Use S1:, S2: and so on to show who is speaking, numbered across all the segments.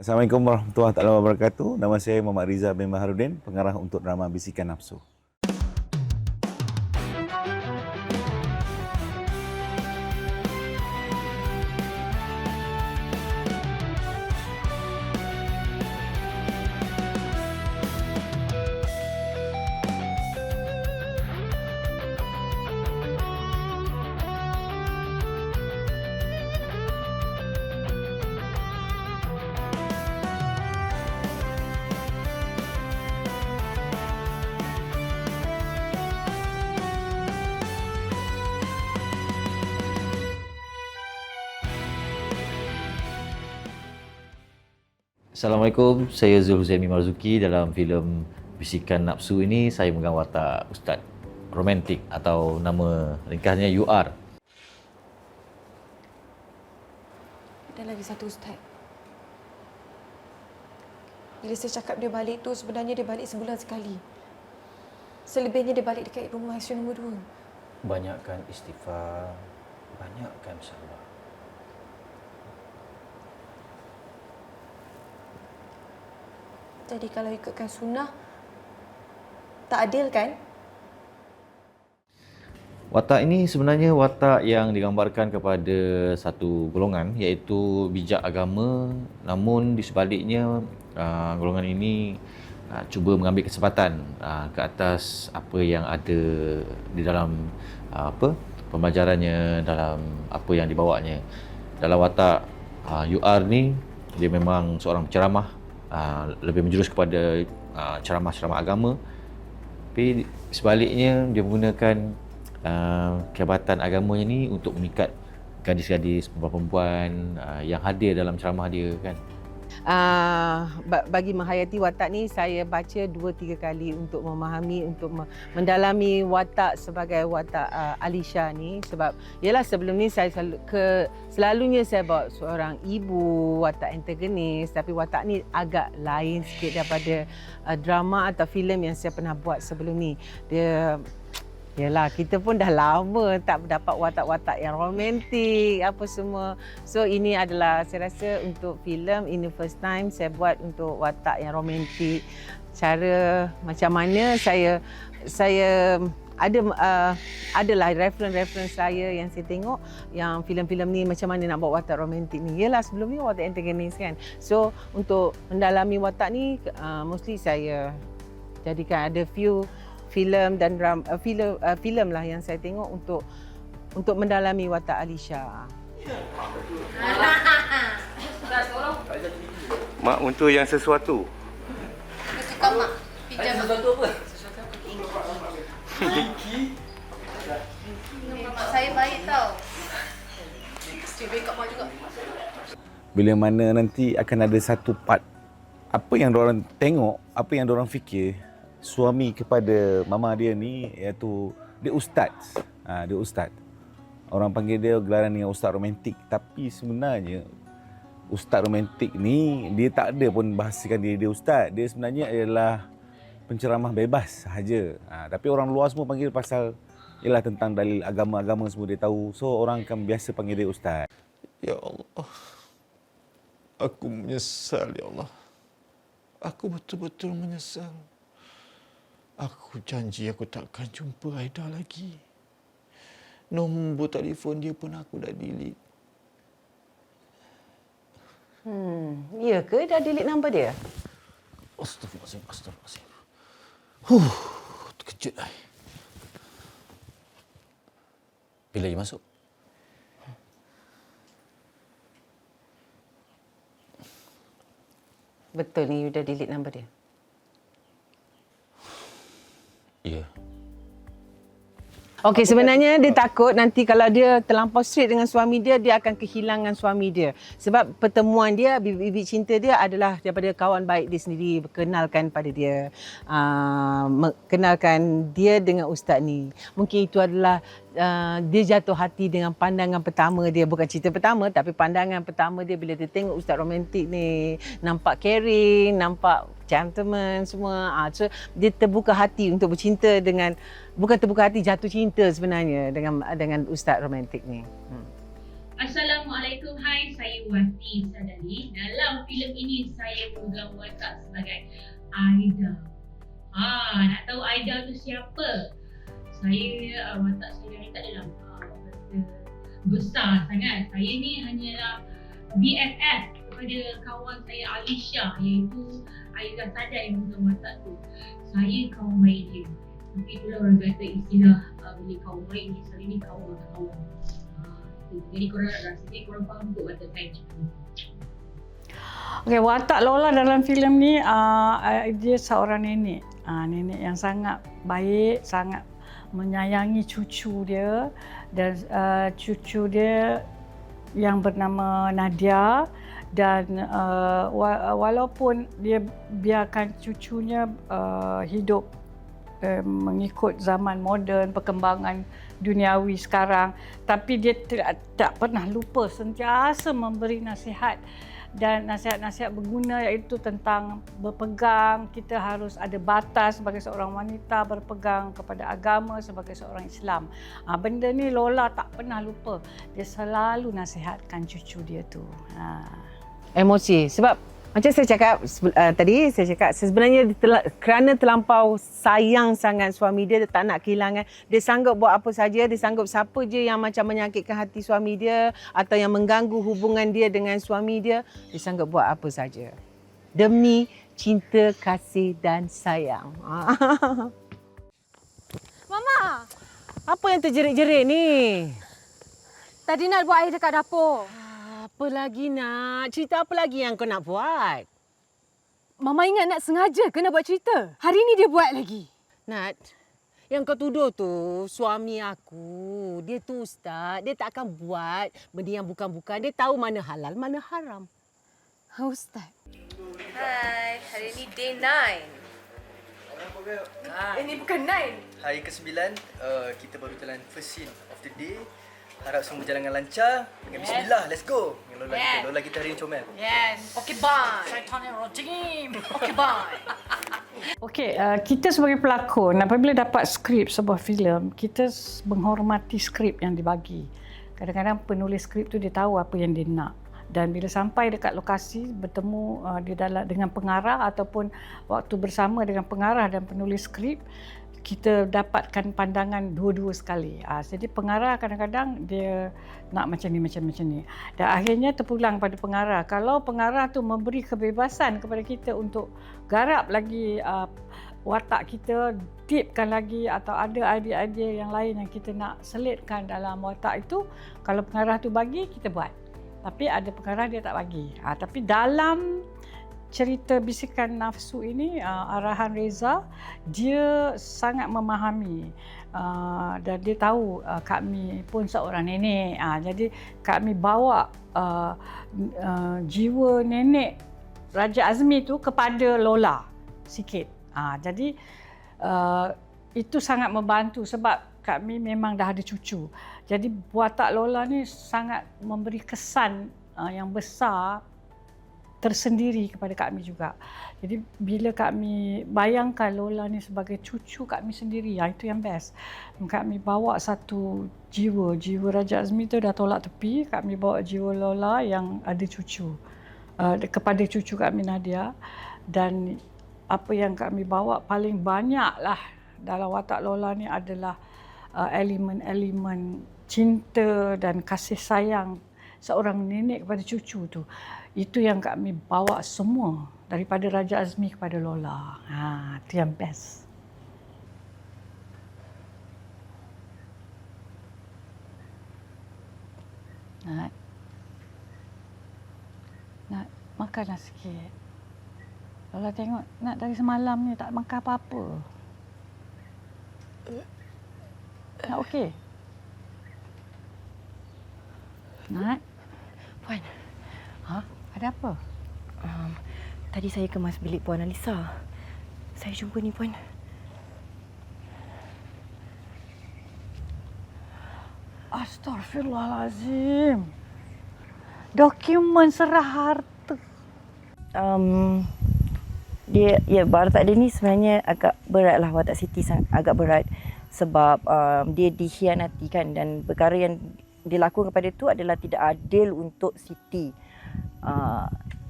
S1: Assalamualaikum warahmatullahi wabarakatuh. Nama saya Muhammad Riza bin Baharudin, pengarah untuk drama Bisikan Nafsu.
S2: Assalamualaikum, saya Zulhuzaimi Marzuki. Dalam filem Bisikan Nafsu ini saya memegang watak Ustaz Romantik atau nama ringkasnya UR.
S3: Ada lagi satu ustaz. Bila saya cakap dia balik tu, sebenarnya dia balik sebulan sekali. Selebihnya dia balik dekat rumah ICU nombor 2.
S4: Banyakkan istighfar, banyakkan sabar.
S3: Jadi kalau ikutkan sunnah, tak adil kan?
S2: Watak ini sebenarnya watak yang digambarkan kepada satu golongan, iaitu bijak agama, namun di sebaliknya golongan ini cuba mengambil kesempatan ke atas apa yang ada di dalam pembelajarannya, dalam apa yang dibawanya. Dalam watak UR ni, dia memang seorang penceramah, lebih menjurus kepada ceramah-ceramah agama, tapi sebaliknya dia menggunakan kehebatan agamanya ni untuk memikat gadis-gadis, perempuan yang hadir dalam ceramah dia kan.
S5: Bagi menghayati watak ni, saya baca 2-3 kali untuk memahami, untuk mendalami watak sebagai watak Alisha ni. Sebab yalah, sebelum ni saya selalunya saya bawa seorang ibu, watak antagonis, tapi watak ni agak lain sikit daripada drama atau filem yang saya pernah buat sebelum ni. Yalah, kita pun dah lama tak dapat watak-watak yang romantik apa semua. So ini adalah, saya rasa untuk filem ini first time saya buat untuk watak yang romantik. Cara macam mana saya adalah reference saya yang saya tengok yang filem-filem ni macam mana nak buat watak romantik ni. Yalah, sebelum ni watak antagonis kan. So untuk mendalami watak ni mostly saya jadikan ada few filem dan filem lah yang saya tengok untuk mendalami watak Alisha.
S6: Mak, untuk yang sesuatu.
S3: Suka mak. Pinjam sesuatu apa? Mak saya baik tau. Cik backup mak juga.
S1: Bila mana nanti akan ada satu part, apa yang diorang tengok, apa yang diorang fikir, suami kepada mama dia ni, iaitu dia ustaz. Dia ustaz. Orang panggil dia gelaran dengan ustaz romantik, tapi sebenarnya ustaz romantik ni dia tak ada pun bahasakan dia ustaz. Dia sebenarnya adalah penceramah bebas sahaja. Tapi orang luar semua panggil pasal ialah tentang dalil agama-agama semua dia tahu. So orang akan biasa panggil dia ustaz.
S7: Ya Allah, aku menyesal ya Allah. Aku betul-betul menyesal. Aku janji aku takkan jumpa Aida lagi. Nombor telefon dia pun aku dah delete.
S5: Ya ke dah delete nombor dia?
S7: Astagfirullahaladzim. Terkejut lah.
S4: Bila dia masuk?
S5: Betul ni you dah delete nombor dia?
S4: Ya.
S5: Okey, sebenarnya dia takut nanti kalau dia terlampau straight dengan suami dia, dia akan kehilangan suami dia. Sebab pertemuan dia, bibit cinta dia adalah daripada kawan baik dia sendiri, kenalkan pada dia. Kenalkan dia dengan ustaz ni. Mungkin itu adalah dia jatuh hati dengan pandangan pertama dia. Bukan cerita pertama, tapi pandangan pertama dia bila dia tengok ustaz romantik ni. Nampak caring, nampak gentleman semua. So dia terbuka hati untuk bercinta dengan, bukan terbuka hati, jatuh cinta sebenarnya dengan ustaz romantik ni.
S8: Assalamualaikum, hai, saya Wati Sadali. Dalam filem ini saya memegang watak sebagai Aida. Nak tahu Aida tu siapa? Watak saya ni tak adalah besar sangat. Saya ni hanyalah BFF kepada kawan saya Alisha, iaitu Aida Sadar yang memegang watak tu. Saya kawan baik dia. Tapi itulah orang kata istilah bila kawan baik ni selalu ni kawan. Jadi korang rasa ni korang faham untuk watak saya macam ni.
S9: Okay, watak Lola dalam filem ni dia seorang nenek. Nenek yang sangat baik, sangat menyayangi cucu dia, dan cucu dia yang bernama Nadia, dan walaupun dia biarkan cucunya hidup mengikut zaman moden, perkembangan duniawi sekarang, tapi dia tak pernah lupa sentiasa memberi nasihat, dan nasihat-nasihat berguna, iaitu tentang berpegang, kita harus ada batas sebagai seorang wanita, berpegang kepada agama sebagai seorang Islam. Benda ni Lola tak pernah lupa, dia selalu nasihatkan cucu dia tu.
S5: Emosi. Sebab macam saya cakap tadi, saya cakap sebenarnya kerana terlampau sayang sangat suami dia tak nak kehilangan, dia sanggup buat apa saja, dia sanggup siapa je yang macam menyakitkan hati suami dia atau yang mengganggu hubungan dia dengan suami dia sanggup buat apa saja. Demi cinta, kasih dan sayang.
S10: Mama!
S5: Apa yang terjerit-jerit ni?
S10: Tadi nak buat air dekat dapur.
S5: Apa lagi nak? Cerita apa lagi yang kau nak buat?
S10: Mama ingat Nat sengaja kena buat cerita. Hari ni dia buat lagi.
S5: Nat, yang kau tuduh tu suami aku. Dia tu ustaz. Dia tak akan buat benda yang bukan-bukan. Dia tahu mana halal, mana haram.
S10: Ustaz.
S11: Hai, hari ni day 9.
S10: Ini bukan 9.
S11: Hari ke-9, kita baru jalan first scene of the day. Harap semua berjalan dengan lancar. Dengan bismillah, let's go. Dengan Lola kita hari ni comel.
S10: Yes. Okay, bye. Syaitanir rajim. Okay, bye.
S9: Okey, kita sebagai pelakon apabila dapat skrip sebuah filem, kita menghormati skrip yang dibagi. Kadang-kadang penulis skrip tu dia tahu apa yang dia nak. Dan bila sampai dekat lokasi, bertemu dengan pengarah ataupun waktu bersama dengan pengarah dan penulis skrip, kita dapatkan pandangan dua-dua sekali. Jadi pengarah kadang-kadang dia nak macam ni. Dan akhirnya terpulang pada pengarah. Kalau pengarah tu memberi kebebasan kepada kita untuk garap lagi watak kita, deepkan lagi, atau ada idea-idea yang lain yang kita nak selitkan dalam watak itu, kalau pengarah tu bagi, kita buat. Tapi ada pengarah dia tak bagi. Tapi dalam cerita Bisikan Nafsu ini, arahan Reza, dia sangat memahami dan dia tahu kami pun seorang nenek. Jadi kami bawa jiwa nenek Raja Azmi tu kepada Lola sikit. Jadi itu sangat membantu sebab kami memang dah ada cucu. Jadi watak Lola ni sangat memberi kesan yang besar tersendiri kepada kami juga. Jadi bila kami bayangkan Lola ni sebagai cucu kami sendiri, itu yang best. Kami bawa satu jiwa Raja Azmi tu dah tolak tepi, kami bawa jiwa Lola yang ada cucu kepada cucu kami Nadia, dan apa yang kami bawa paling banyaklah dalam watak Lola ni adalah elemen-elemen cinta dan kasih sayang seorang nenek kepada cucu tu. Itu yang kami bawa semua daripada Raja Azmi kepada Lola. Itu yang best. Nak makanlah sikit. Lola tengok Nak dari semalam ni tak makan apa-apa. Nak okey? Nak?
S12: Puan.
S9: Ada apa?
S12: Tadi saya kemas bilik Puan Alisa. Saya jumpa ni, Puan.
S9: Astaghfirullahalazim. Dokumen serah harta.
S12: Watak dia ni sebenarnya agak berat lah. Watak Siti agak berat. Sebab dia dikhianati kan, dan perkara yang dilakukan kepada tu adalah tidak adil untuk Siti.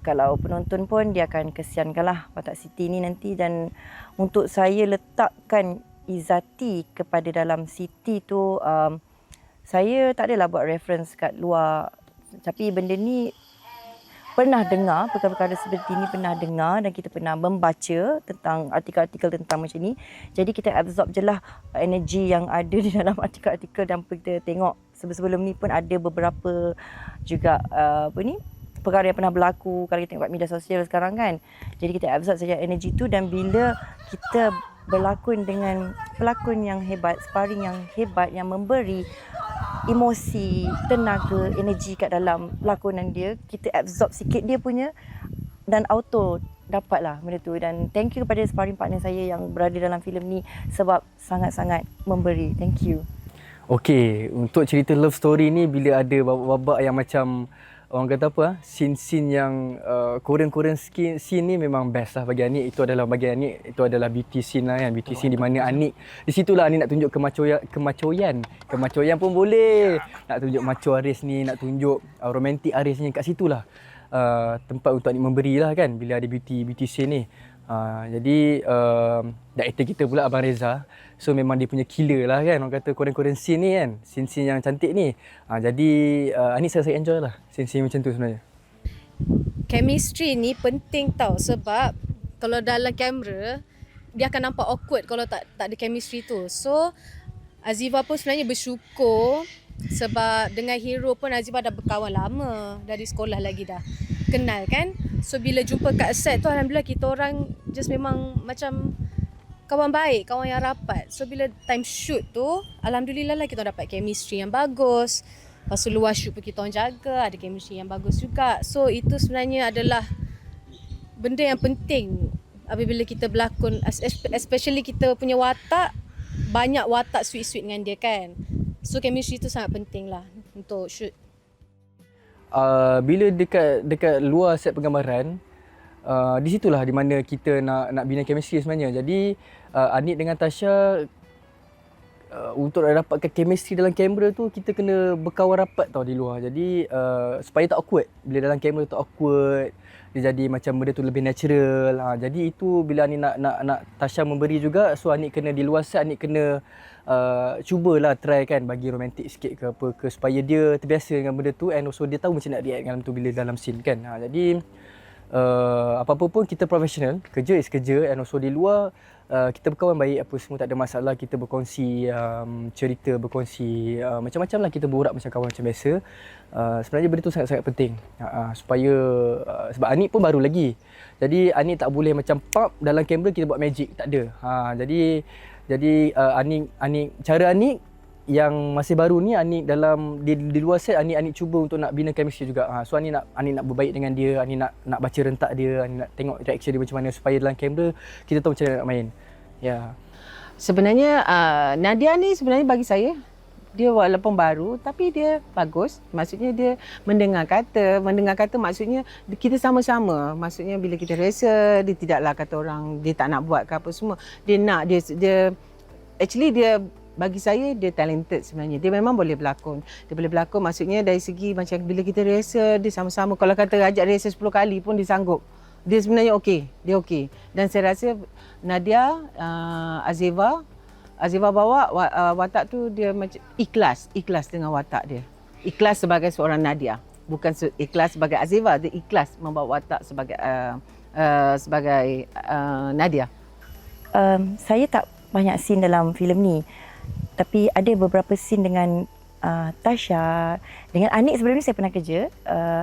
S12: Kalau penonton pun dia akan kesiankanlah watak Siti ni nanti, dan untuk saya letakkan Izzati kepada dalam Siti tu, saya tak adalah buat reference kat luar, tapi benda ni pernah dengar, perkara-perkara seperti ini pernah dengar, dan kita pernah membaca tentang artikel-artikel tentang macam ni. Jadi kita absorb je lah energi yang ada di dalam artikel-artikel, dan kita tengok sebelum ni pun ada beberapa juga perkara yang pernah berlaku kalau kita tengok kat media sosial sekarang kan. Jadi kita absorb saja energi tu, dan bila kita berlakon dengan pelakon yang hebat, sparring yang hebat, yang memberi emosi, tenaga, energi kat dalam lakonan dia, kita absorb sikit dia punya dan auto dapatlah benda tu. Dan thank you kepada sparring partner saya yang berada dalam filem ni sebab sangat-sangat memberi. Thank you.
S11: Okey, untuk cerita love story ni bila ada babak-babak yang macam orang kata apa, scene-scene yang Korean scene ni memang best lah bagi Anik. Itu adalah bagi Anik, itu adalah beauty scene lah kan. Beauty scene di mana Anik, di situlah Anik nak tunjuk kemachoyan pun boleh. Nak tunjuk macho Aris ni, nak tunjuk romantik Aris ni, kat situlah tempat untuk Anik memberi lah kan bila ada beauty scene ni. Jadi director kita pula Abang Reza, so memang dia punya killer lah kan, orang kata Korean scene ni kan, scene yang cantik ni. Jadi Anik saya enjoy lah scene macam tu sebenarnya.
S10: Chemistry ni penting tau, sebab kalau dalam kamera dia akan nampak awkward kalau tak ada chemistry tu. So Azifa pun sebenarnya bersyukur sebab dengan hero pun Azifa dah berkawan lama, dari sekolah lagi dah kenal kan. So bila jumpa kat set tu, alhamdulillah kita orang just memang macam kawan baik, kawan yang rapat. So bila time shoot tu, alhamdulillah lah kita dapat chemistry yang bagus. Lepas tu luar shoot pun kita orang jaga, ada chemistry yang bagus juga. So itu sebenarnya adalah benda yang penting apabila kita berlakon, especially kita punya watak, banyak watak sweet-sweet dengan dia kan. So chemistry tu sangat penting lah untuk shoot.
S11: Bila dekat luar set penggambaran, di situlah di mana kita nak bina chemistry sebenarnya. Jadi Anik dengan Tasha, untuk dapatkan chemistry dalam kamera tu kita kena berkawan rapat tau di luar. Jadi supaya tak awkward. Bila dalam kamera tak awkward, dia jadi macam benda tu lebih natural. Jadi itu bila Anik nak Tasha memberi juga, so Anik kena di luar set, Anik kena cubalah try kan bagi romantik sikit ke apa ke, supaya dia terbiasa dengan benda tu, and also dia tahu macam nak react dengan tu bila dalam scene kan. Jadi apa-apa pun kita professional, kerja is kerja, and also di luar kita berkawan baik, apa semua tak ada masalah. Kita berkongsi cerita, berkongsi macam-macam lah, kita borak macam kawan macam biasa. Sebenarnya benda tu sangat-sangat penting supaya sebab Anik pun baru lagi, jadi Anik tak boleh macam pop dalam kamera kita buat magic, tak ada. Jadi Anik cara Anik yang masih baru ni, Anik dalam di luar set, Anik cuba untuk nak bina chemistry juga. So Anik nak berbaik dengan dia, Anik nak baca rentak dia, Anik nak tengok reaction dia macam mana, supaya dalam kamera kita tahu macam mana nak main. Ya.
S5: Sebenarnya Nadia ni sebenarnya bagi saya, dia walaupun baru tapi dia bagus. Maksudnya dia mendengar kata maksudnya kita sama-sama. Maksudnya bila kita rehearsal, dia tidaklah kata orang dia tak nak buat ke apa semua. Dia nak, dia actually dia, bagi saya dia talented sebenarnya. Dia memang boleh berlakon. Dia boleh berlakon maksudnya dari segi macam bila kita rehearsal, dia sama-sama. Kalau kata ajak rehearsal 10 kali pun dia sanggup. Dia sebenarnya okey. Dia okey. Dan saya rasa Nadia, Azifa bawa watak tu dia macam ikhlas dengan watak dia. Ikhlas sebagai seorang Nadia. Bukan ikhlas sebagai Azifa, dia ikhlas membawa watak sebagai Nadia.
S12: Saya tak banyak scene dalam filem ni. Tapi ada beberapa scene dengan Tasha. Dengan Anik sebelum ni saya pernah kerja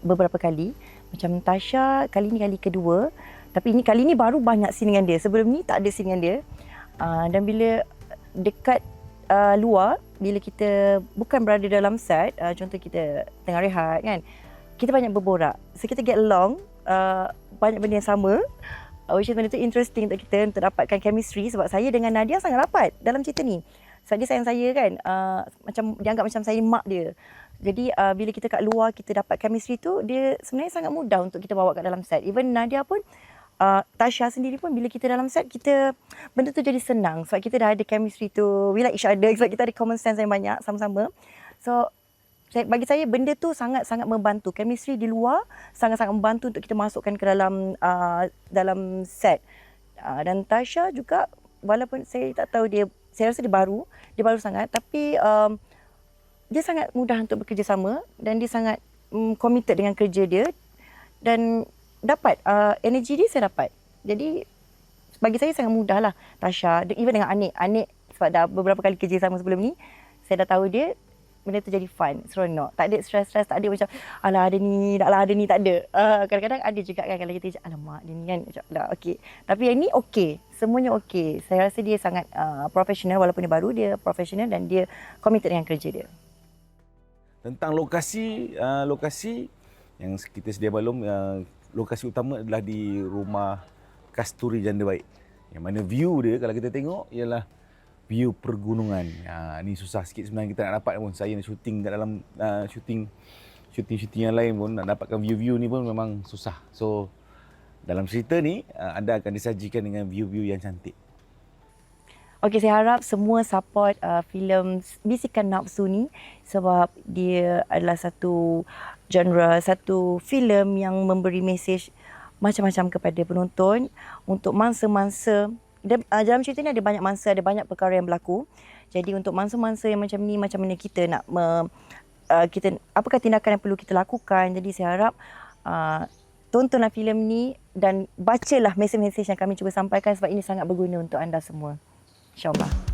S12: beberapa kali. Macam Tasha kali ni kali kedua. Tapi kali ni baru banyak scene dengan dia. Sebelum ni tak ada scene dengan dia. Dan bila dekat luar, bila kita bukan berada dalam set, contoh kita tengah rehat kan, kita banyak berborak. So kita get along, banyak benda yang sama. Which is benda tu interesting untuk kita untuk dapatkan chemistry, sebab saya dengan Nadia sangat rapat dalam cerita ni. Sebab dia sayang saya kan, macam dia anggap macam saya mak dia. Jadi bila kita kat luar kita dapat chemistry tu, dia sebenarnya sangat mudah untuk kita bawa kat dalam set. Even Nadia pun, Tasha sendiri pun bila kita dalam set, kita benda tu jadi senang sebab kita dah ada chemistry tu. We like each other sebab kita ada common sense yang banyak sama-sama. So bagi saya benda tu sangat-sangat membantu. Chemistry di luar sangat-sangat membantu untuk kita masukkan ke dalam set. Dan Tasha juga, walaupun saya tak tahu saya rasa dia baru sangat, tapi dia sangat mudah untuk bekerjasama dan dia sangat committed dengan kerja dia dan dapat energi dia saya dapat. Jadi bagi saya sangat mudah lah Tasha, even dengan Anik sebab dah beberapa kali kerja sama sebelum ni, saya dah tahu dia, benda tu jadi fun, seronok. Tak ada stres-stres, tak ada macam alah ada ni, tak ada. Kadang-kadang ada juga kan kalau kita cakap alamak dia ni kan, macam lah okey. Tapi yang ni okey, semuanya okey. Saya rasa dia sangat profesional, walaupun dia baru, dia profesional dan dia committed dengan kerja dia.
S1: Tentang lokasi yang kita sedia maklum, lokasi utama adalah di rumah Kasturi Janda Baik. Yang mana view dia kalau kita tengok ialah view pergunungan. Ni susah sikit sebenarnya kita nak dapat pun. Saya nak syuting kat dalam syuting yang lain pun nak dapatkan view-view ni pun memang susah. So dalam cerita ni anda akan disajikan dengan view-view yang cantik.
S12: Okey, saya harap semua support filem Bisikan Nafsu ni sebab dia adalah satu genre, satu filem yang memberi mesej macam-macam kepada penonton untuk mangsa-mangsa. Dalam cerita ni ada banyak mangsa, ada banyak perkara yang berlaku. Jadi untuk mangsa-mangsa yang macam ni, macam mana kita nak apakah tindakan yang perlu kita lakukan. Jadi saya harap tontonlah filem ni dan bacalah mesej-mesej yang kami cuba sampaikan sebab ini sangat berguna untuk anda semua. InsyaAllah.